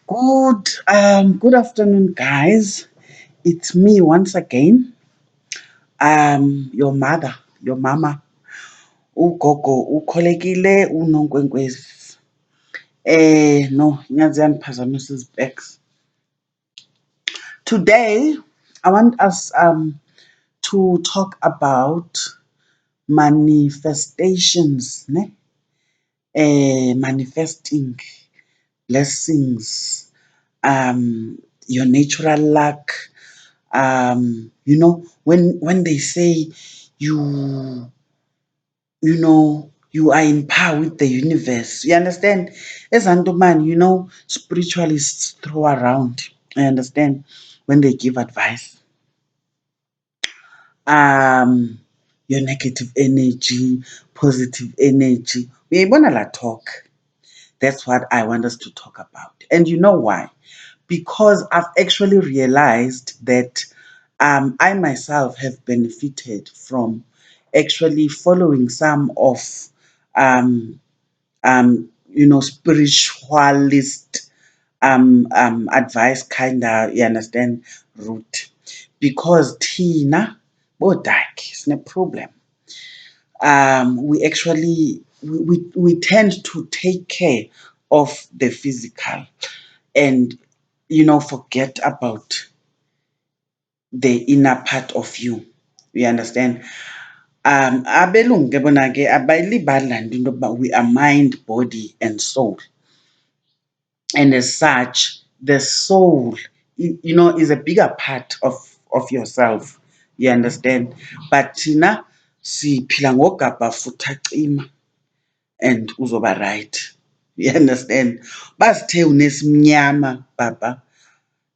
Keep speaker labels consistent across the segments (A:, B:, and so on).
A: Good afternoon, guys. It's me once again. Your mother, your mama, ugogo, ukholekile, unonkwenkwezi. No, ingaze yangiphazamisa izipeks. Today, I want us to talk about manifestations, ne? Manifesting blessings, your natural luck. When they say you you are in par with the universe, you understand? As Andoman, spiritualists throw around, I understand, when they give advice. um your negative energy, positive energy, we want to talk. That's what I want us to talk about. And you know why? Because I've actually realized that I myself have benefited from actually following some of spiritualist advice, kinda, you understand, route. Because Tina, bodak, it's no problem. We actually we tend to take care of the physical and forget about the inner part of you. You understand? Abelungu ke bona ke abayilibali laa nto into yokuba we are mind, body, and soul. And as such, the soul, is a bigger part of yourself. You understand? But thina siphila ngogabha futha cima and uzoba right. You understand? Basithe unesimnyama, baba,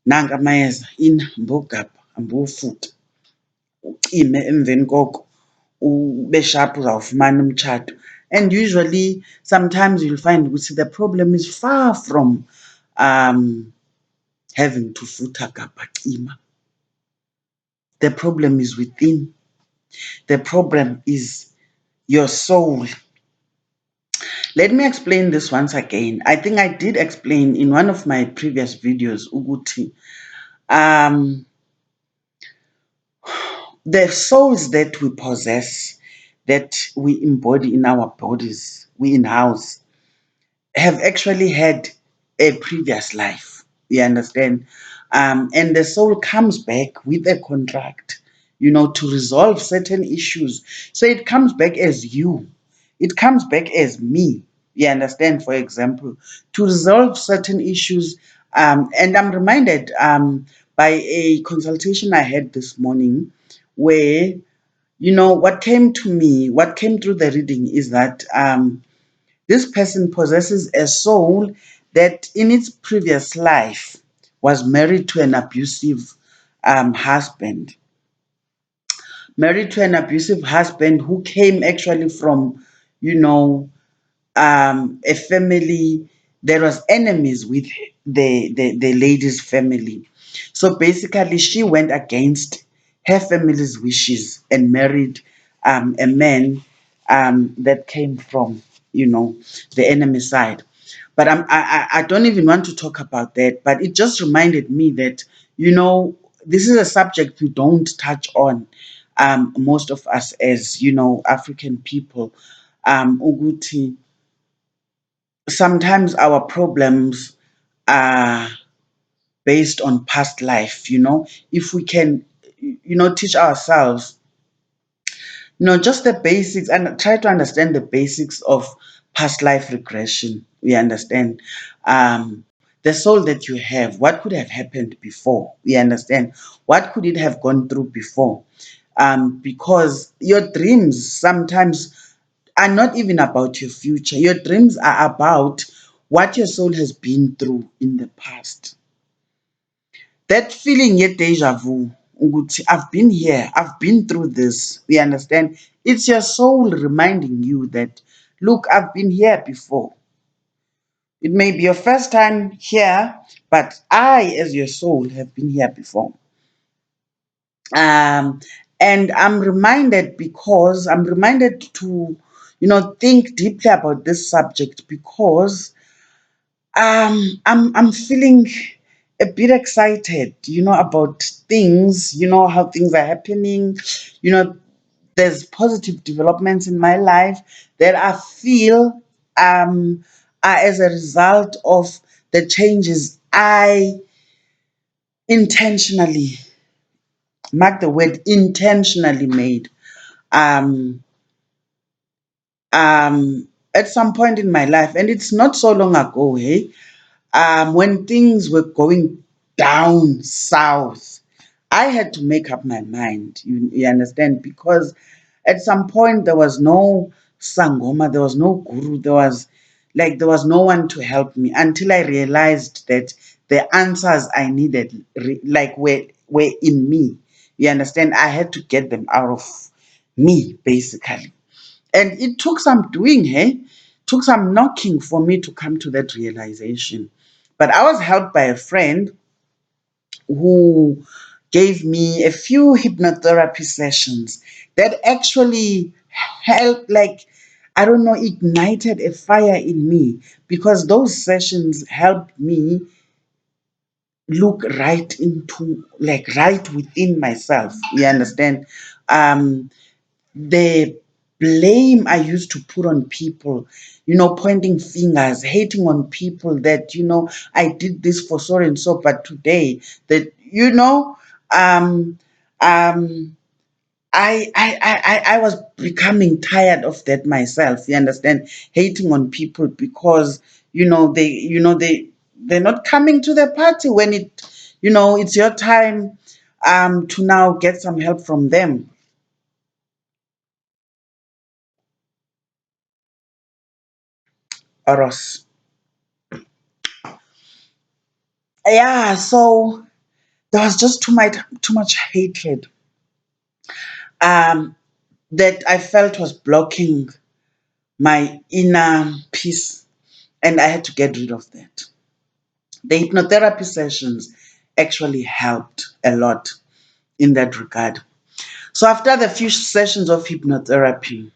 A: nanka amayeza, ina mbogabha, ambofuta, ucime emveni koko ube sharp, uzawufumana umtshato. And usually, sometimes you'll find the problem is far from having to futa gabha cima. The problem is within. The problem is your soul. Let me explain this once again. I think I did explain in one of my previous videos, Uguti. The souls that we possess, that we embody in our bodies, we in-house, have actually had a previous life. You understand? And the soul comes back with a contract, to resolve certain issues. So it comes back as you. It comes back as me. You understand? For example, to resolve certain issues. And I'm reminded by a consultation I had this morning where, what came to me, what came through the reading is that this person possesses a soul that in its previous life was married to an abusive husband. Married to an abusive husband who came actually from, a family that was enemies with the lady's family. So basically, she went against her family's wishes and married a man that came from, the enemy side. But I don't even want to talk about that. But it just reminded me that, this is a subject we don't touch on, most of us as, African people. Uguti, sometimes our problems are based on past life. If we can, teach ourselves, just the basics and try to understand the basics of past life regression. We understand the soul that you have, what could have happened before. We understand what could it have gone through before. Because your dreams sometimes are not even about your future. Your dreams are about what your soul has been through in the past. That feeling, yet deja vu, ukuthi I've been here, I've been through this. We understand? It's your soul reminding you that, look, I've been here before. It may be your first time here, but I, as your soul, have been here before. And I'm reminded because I'm reminded to, think deeply about this subject because I'm feeling a bit excited, about things, how things are happening. You know, there's positive developments in my life that I feel are as a result of the changes I intentionally, mark the word intentionally, made. Um, at some point in my life, and it's not so long ago, hey, when things were going down south, I had to make up my mind. You understand? Because at some point there was no sangoma, there was no guru, there was no one to help me until I realized that the answers I needed, were in me. You understand? I had to get them out of me, basically. And it took some doing, hey? Took some knocking for me to come to that realization. But I was helped by a friend who gave me a few hypnotherapy sessions that actually helped, I don't know, ignited a fire in me, because those sessions helped me look right into, right within myself. You understand? The blame I used to put on people, pointing fingers, hating on people that, I did this for so and so, but today that, um, um, I was becoming tired of that myself. You understand? Hating on people because, they're not coming to the party when it's your time, to now get some help from them. Oros. Yeah, so there was just too much hatred, um that I felt was blocking my inner peace, and I had to get rid of that. The hypnotherapy sessions actually helped a lot in that regard. So after the few sessions of hypnotherapy,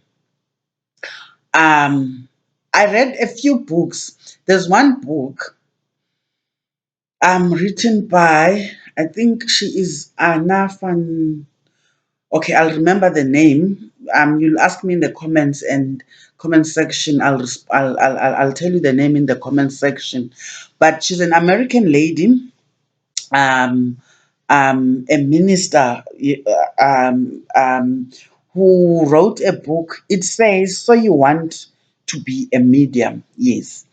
A: um I read a few books. There's one book written by, I think she is Anna van. Okay, I'll remember the name. You'll ask me in the comments and comment section. I'll tell you the name in the comment section. But she's an American lady, um, a minister, who wrote a book. It says, "So you want to be a medium?" Yes.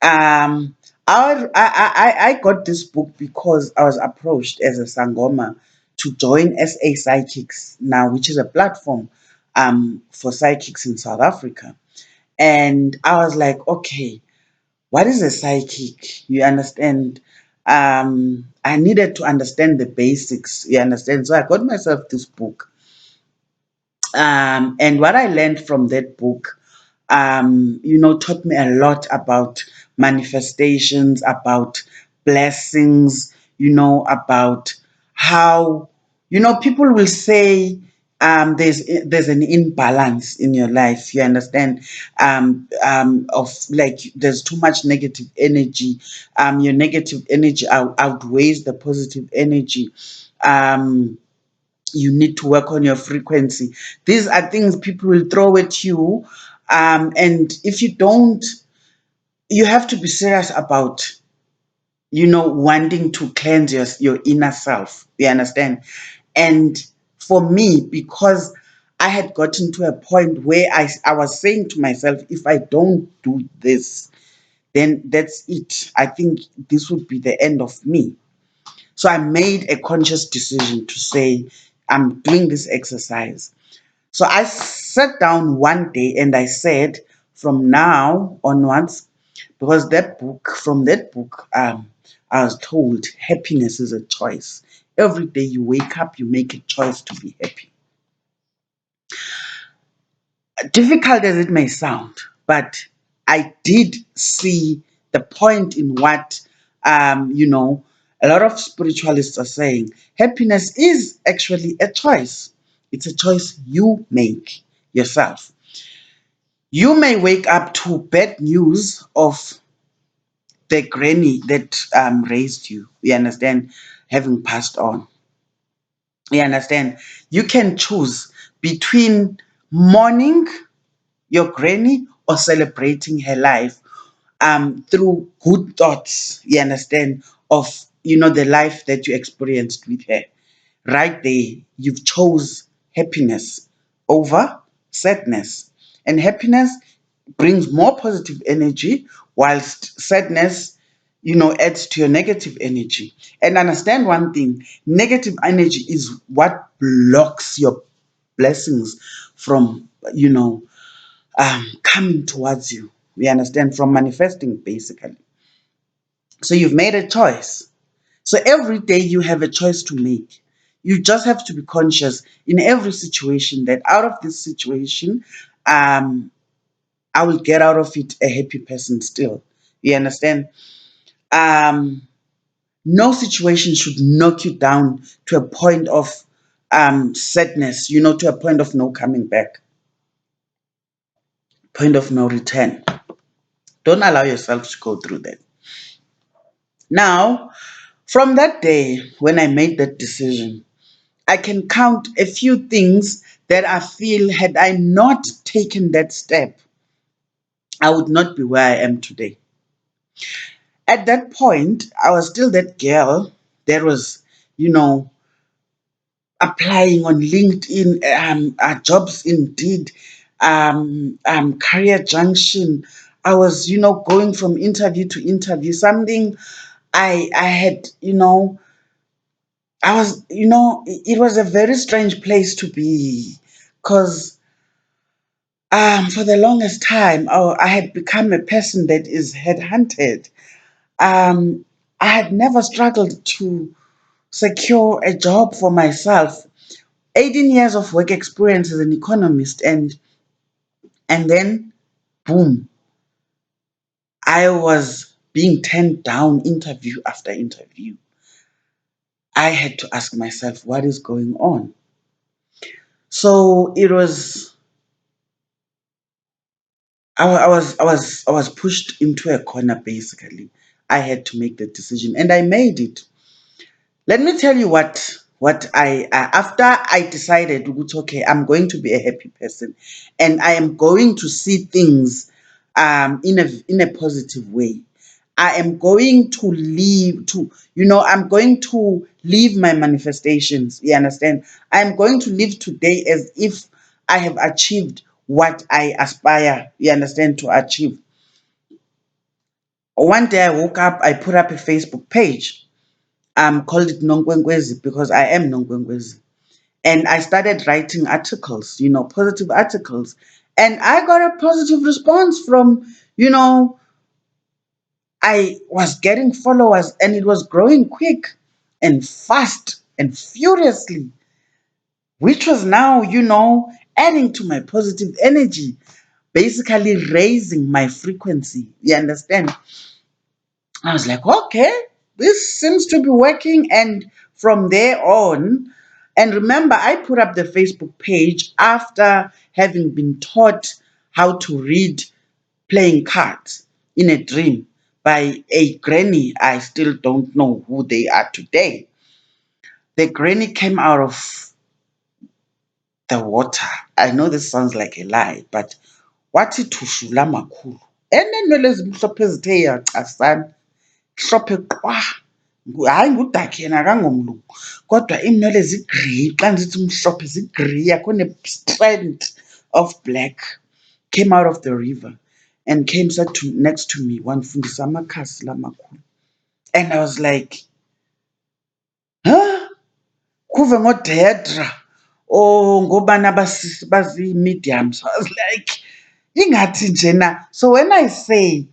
A: Um, I got this book because I was approached as a Sangoma to join SA Psychics now, which is a platform for psychics in South Africa. And I was like, okay, what is a psychic? You understand? I needed to understand the basics. You understand? So I got myself this book, and what I learned from that book, taught me a lot about manifestations, about blessings, about how, people will say, there's an imbalance in your life. You understand? Of like there's too much negative energy. Your negative energy outweighs the positive energy. Um, you need to work on your frequency. These are things people will throw at you. And if you don't, you have to be serious about, wanting to cleanse your inner self. You understand? And for me, because I had gotten to a point where I was saying to myself, if I don't do this, then that's it. I think this would be the end of me. So I made a conscious decision to say, I'm doing this exercise. So I sat down one day and I said, from now onwards, because from that book, I was told happiness is a choice. Every day you wake up, you make a choice to be happy. Difficult as it may sound, but I did see the point in what, a lot of spiritualists are saying. Happiness is actually a choice. It's a choice you make yourself. You may wake up to bad news of the granny that raised you, you understand, having passed on. You understand? You can choose between mourning your granny or celebrating her life through good thoughts, you understand, of the life that you experienced with her. Right there, you've chose happiness over sadness. And happiness brings more positive energy, whilst sadness, adds to your negative energy. And understand one thing, negative energy is what blocks your blessings from, coming towards you. We understand, from manifesting, basically. So you've made a choice. So every day you have a choice to make. You just have to be conscious in every situation that out of this situation, um, I will get out of it a happy person still. You understand? Um, no situation should knock you down to a point of sadness, to a point of no coming back, point of no return. Don't allow yourself to go through that. Now, from that day when I made that decision, I can count a few things that I feel had I not taken that step, I would not be where I am today. At that point, I was still that girl that was, you know, applying on LinkedIn, jobs indeed, career junction. I was, going from interview to interview. Something I had, I was, it was a very strange place to be, because for the longest time, I had become a person that is headhunted. Um, I had never struggled to secure a job for myself. 18 years of work experience as an economist, and then boom, I was being turned down interview after interview. I had to ask myself, what is going on? So it was, I was pushed into a corner, basically. I had to make the decision, and I made it. Let me tell you what I after I decided, okay, I'm going to be a happy person, and I am going to see things in a positive way. I am going to leave to, I'm going to leave my manifestations. You understand? I'm going to live today as if I have achieved what I aspire, you understand, to achieve. One day I woke up, I put up a Facebook page. Called it Nonkwenkwezi because I am Nonkwenkwezi. And I started writing articles, positive articles. And I got a positive response from, I was getting followers, and it was growing quick and fast and furiously, which was now, adding to my positive energy, basically raising my frequency. You understand? I was like, okay, this seems to be working. And from there on, and remember, I put up the Facebook page after having been taught how to read playing cards in a dream by a granny. I still don't know who they are today. The granny came out of the water. I know this sounds like a lie, but wathi thushula makhulu. Enenwele ezimhlophe ezithe yachasana, mhlophe qwa. Hayi ngudakhe yena akangomlungu, kodwa iinwele zigriyi. Xa ndisithi mhlophe zigriyi, akho ne-strand of black. Came out of the river and came sat next to me, wandifundisa amakhasi lamakhulu. And I was like, huh? Kuve ngodedra or ngobana bazi-mediums. I was like, ingathi njena. So when I say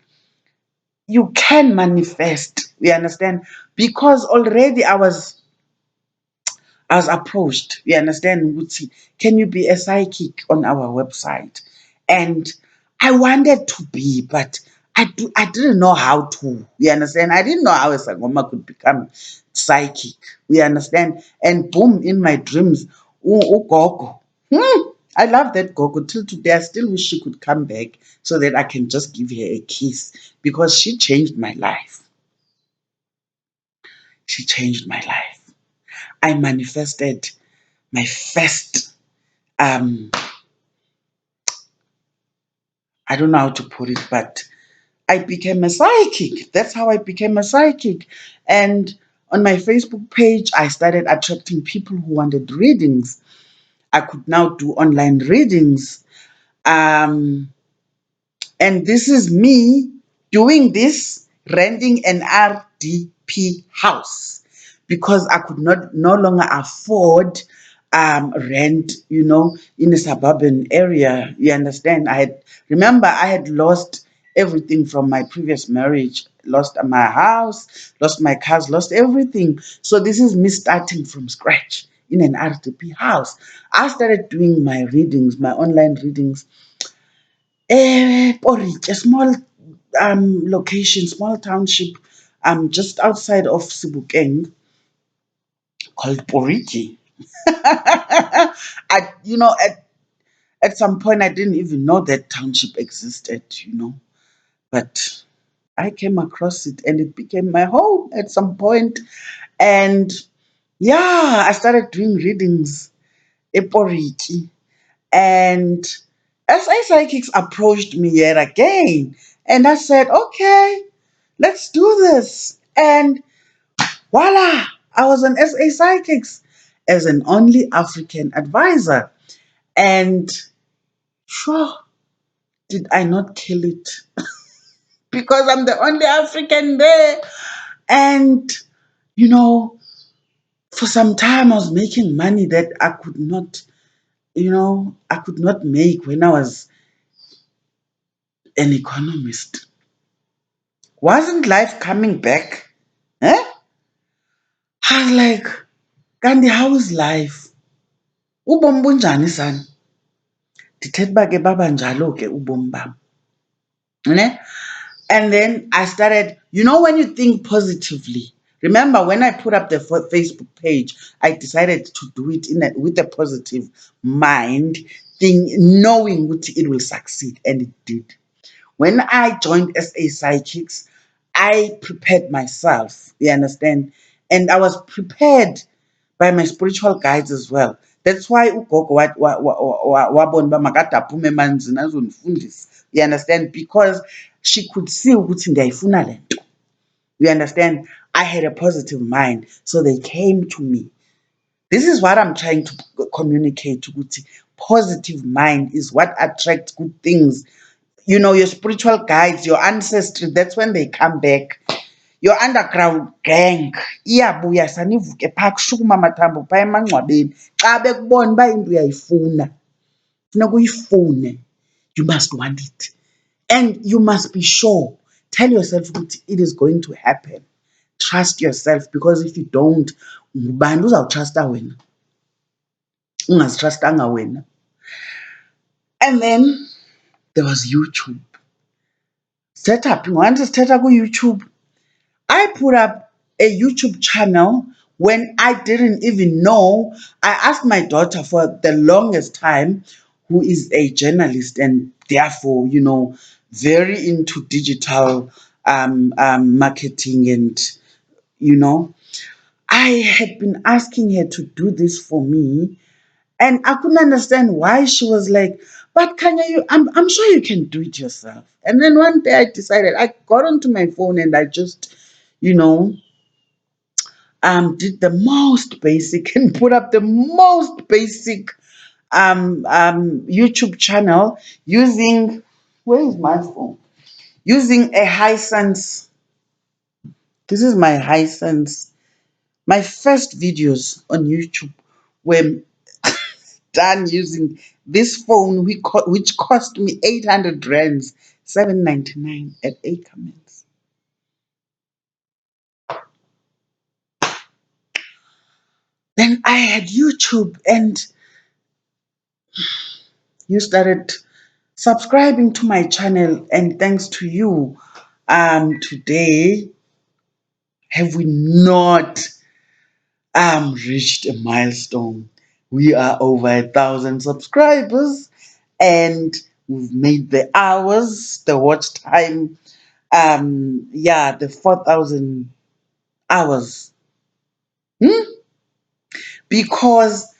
A: you can manifest, you understand? Because already I was approached, you understand, Nguti, can you be a psychic on our website? And I wanted to be, but I didn't know how to, you understand? I didn't know how a Sangoma could become psychic, you understand? And boom, in my dreams, ugogo. I love that Gogo till today. I still wish she could come back so that I can just give her a kiss because she changed my life. She changed my life. I manifested my first, I don't know how to put it, but I became a psychic. That's how I became a psychic. And on my Facebook page, I started attracting people who wanted readings. I could now do online readings. Um, And this is me doing this, renting an RDP house because I could not no longer afford rent, in a suburban area. You understand? I had lost everything from my previous marriage, lost my house, lost my cars, lost everything. So this is me starting from scratch in an RDP house. I started doing my readings, my online readings, Porridge, a small location, small township, just outside of Sebokeng called Porridge. I, at some point I didn't even know that township existed, but I came across it and it became my home at some point. And yeah, I started doing readings at Porridge. And SA Psychics approached me yet again. And I said, okay, let's do this. And voila, I was on SA Psychics as an only African advisor. And sure, did I not kill it? Because I'm the only African there. And, you know, for some time I was making money that I could not make when I was an economist. Wasn't life coming back? Eh? I was like, Gandhi, how is life? Ubomi bunjani sana? Ndithetha uba ke baba njalo ke ubomi bam. Ne? And then I started, when you think positively. Remember, when I put up the Facebook page, I decided to do it with a positive mind, knowing which it will succeed, and it did. When I joined SA Psychics, I prepared myself, you understand? And I was prepared by my spiritual guides as well. That's why ugogo wabona uba makade aphume emanzini azondifundisa. You understand? Because she could see ukuthi ndiyayifuna le nto. You understand? I had a positive mind, so they came to me. This is what I'm trying to communicate ukuthi positive mind is what attracts good things. Your spiritual guides, your ancestry, that's when they come back. Your underground gang iyabuya sanivuke phaa kushukuma amathambo phaa emangcwabeni xa bekubona uba into uyayifuna, funeka uyifune. You must want it and you must be sure. Tell yourself ukuthi it is going to happen. Trust yourself, because if you don't, ngubani uzawutrusta wena ungazitrustanga wena? And then there was YouTube. Setup. Once sithetha ku-YouTube, I put up a YouTube channel when I didn't even know. I asked my daughter for the longest time, who is a journalist and therefore, very into digital marketing. And, I had been asking her to do this for me. And I couldn't understand why she was like, but Kanya, I'm sure you can do it yourself. And then one day I decided, I got onto my phone and I just, you know, did the most basic and put up the most basic YouTube channel using, where is my phone? Using a Hisense. This is my Hisense. My first videos on YouTube were done using this phone, which cost me 800 rands, 7.99 at Ackermans. Then I had YouTube, and you started subscribing to my channel, and thanks to you, today have we not reached a milestone? We are over 1,000 subscribers, and we've made the hours, the watch time. Yeah, the 4,000 hours. Hmm? Because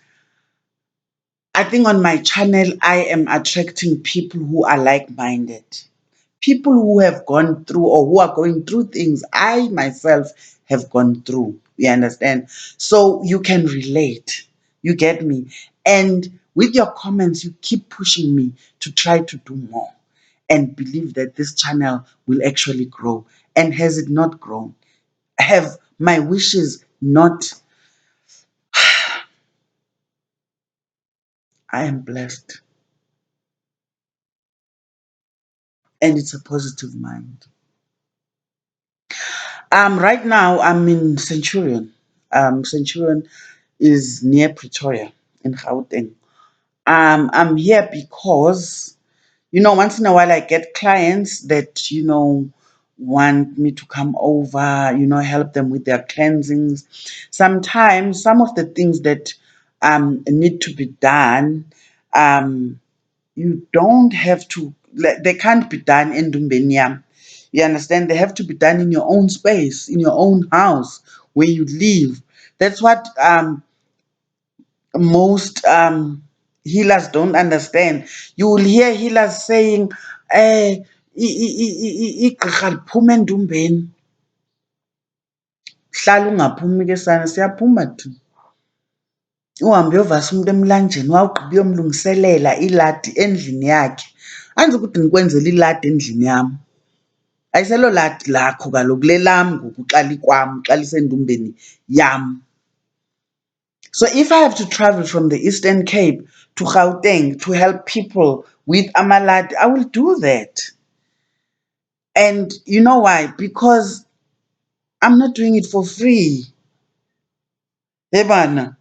A: I think on my channel, I am attracting people who are like-minded, people who have gone through or who are going through things I myself have gone through. You understand? So you can relate. You get me? And with your comments, you keep pushing me to try to do more and believe that this channel will actually grow. And has it not grown? Have my wishes not? I am blessed. And it's a positive mind. Right now I'm in Centurion. Centurion is near Pretoria in Gauteng. I'm here because, once in a while I get clients that, want me to come over, help them with their cleansings. Sometimes some of the things that need to be done, um, you don't have to, like, they can't be done in Dumbeniam. You understand? They have to be done in your own space, in your own house, where you live. That's what most healers don't understand. You will hear healers saying, igqirha liphume endumbeni. Hlala ungaphumi ke sana, siyaphuma thina. Uhambe uyovasa umuntu emlanjeni, wawugqiba uyomlungiselela iladi endlini yakhe. Andizi ukuthi ndikwenzela iladi endlini yam. Ayiselo ladi lakho kaloku, lelam ngoku xa likwam, xa lisendumbeni yam. So if I have to travel from the Eastern Cape to Gauteng to help people with Amalad, I will do that. And you know why? Because I'm not doing it for free. Ebana,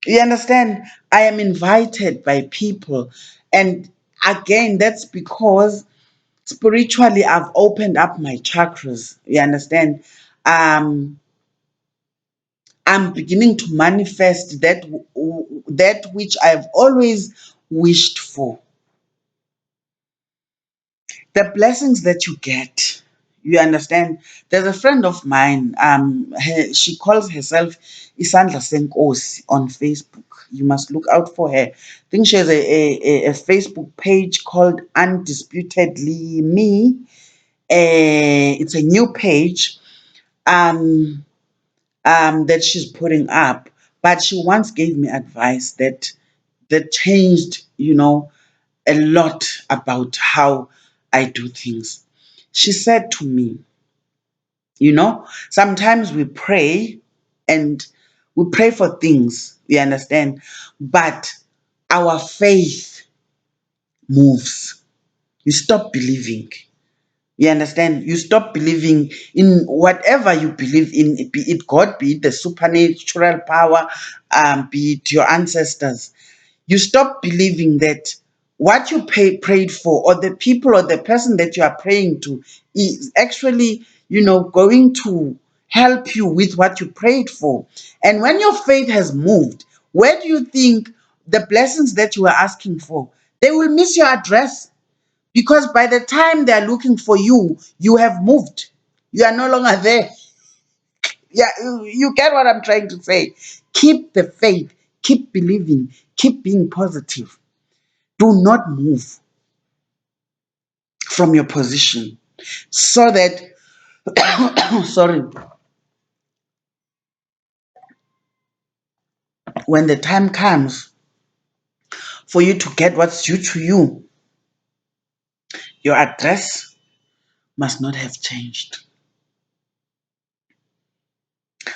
A: you understand? I am invited by people. And again, that's because spiritually I've opened up my chakras. You understand? Um, I'm beginning to manifest that which I've always wished for. The blessings that you get, you understand. There's a friend of mine, she calls herself Isandla Senkosi on Facebook. You must look out for her. I think she has a Facebook page called Undisputedly Me. It's a new page that she's putting up, but she once gave me advice that changed, a lot about how I do things. She said to me, sometimes we pray and we pray for things, you understand, but our faith moves. You stop believing. You understand? You stop believing in whatever you believe in, be it God, be it the supernatural power, be it your ancestors. You stop believing that what you prayed for, or the people or the person that you are praying to, is actually, going to help you with what you prayed for. And when your faith has moved, where do you think the blessings that you are asking for, they will miss your address? Because by the time they are looking for you, you have moved. You are no longer there. Yeah, you get what I'm trying to say. Keep the faith, keep believing, keep being positive. Do not move from your position so that, sorry, when the time comes for you to get what's due to you, your address must not have changed.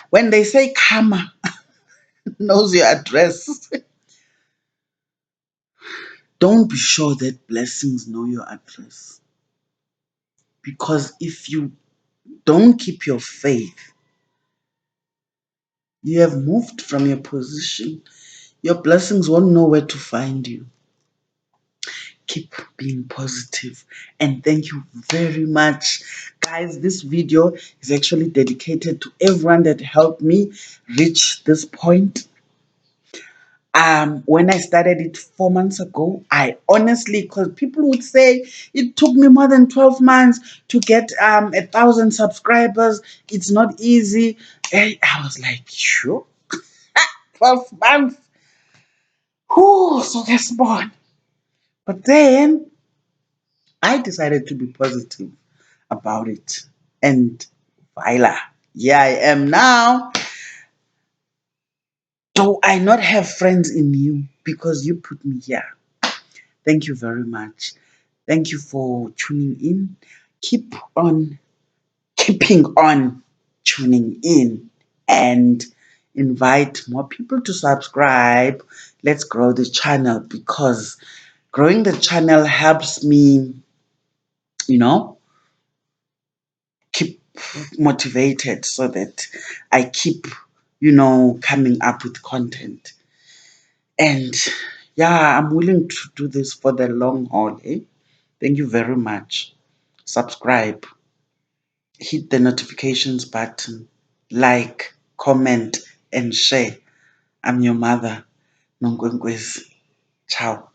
A: When they say karma knows your address, don't be sure that blessings know your address. Because if you don't keep your faith, you have moved from your position. Your blessings won't know where to find you. Keep being positive, and thank you very much, guys. This video is actually dedicated to everyone that helped me reach this point. When I started it 4 months ago, I honestly, because people would say it took me more than 12 months to get 1,000 subscribers. It's not easy. And I was like, sure, 12 months. Whew, so that's born. But then I decided to be positive about it. And voila, here I am now. Do I not have friends in you because you put me here? Thank you very much. Thank you for tuning in. Keep on keeping on tuning in and invite more people to subscribe. Let's grow the channel because growing the channel helps me, you know, keep motivated so that I keep, coming up with content. And yeah, I'm willing to do this for the long haul. Eh? Thank you very much. Subscribe, hit the notifications button, like, comment, and share. I'm your mother, Nongwengwezi. Ciao.